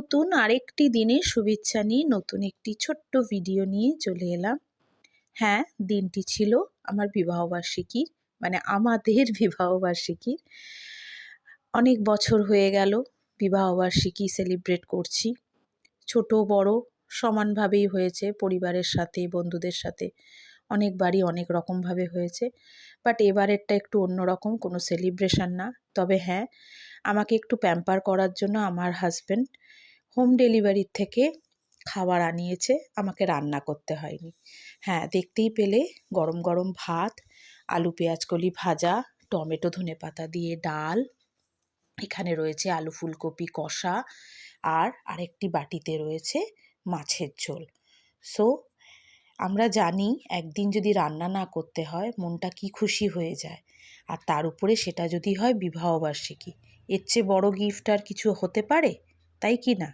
নতুন আরেকটি দিনের শুভেচ্ছা নিয়ে নতুন একটি ছোট্ট ভিডিও নিয়ে চলে এলাম। হ্যাঁ, দিনটি ছিল আমার বিবাহবার্ষিকীর, মানে আমাদের বিবাহবার্ষিকীর। অনেক বছর হয়ে গেল বিবাহবার্ষিকী সেলিব্রেট করছি। ছোট বড় সমানভাবেই হয়েছে, পরিবারের সাথে বন্ধুদের সাথে অনেকবারই অনেক রকমভাবে হয়েছে। বাট এবারেরটা একটু অন্যরকম, কোনো সেলিব্রেশন না। তবে হ্যাঁ, আমাকে একটু প্যাম্পার করার জন্য আমার হাজব্যান্ড হোম ডেলিভারির থেকে খাবার আনিয়েছে, আমাকে রান্না করতে হয়নি। হ্যাঁ, দেখতেই পেলে গরম গরম ভাত, আলু পেঁয়াজকলি ভাজা, টমেটো ধনেপাতা দিয়ে ডাল, এখানে রয়েছে আলু ফুলকপি কষা, আর আরেকটি বাটিতে রয়েছে মাছের ঝোল। সো আমরা জানি একদিন যদি রান্না না করতে হয় মনটা কি খুশি হয়ে যায়, আর তার উপরে সেটা যদি হয় বিবাহবার্ষিকী, এর চেয়ে বড় গিফট আর কিছু হতে পারে, তাই কি না?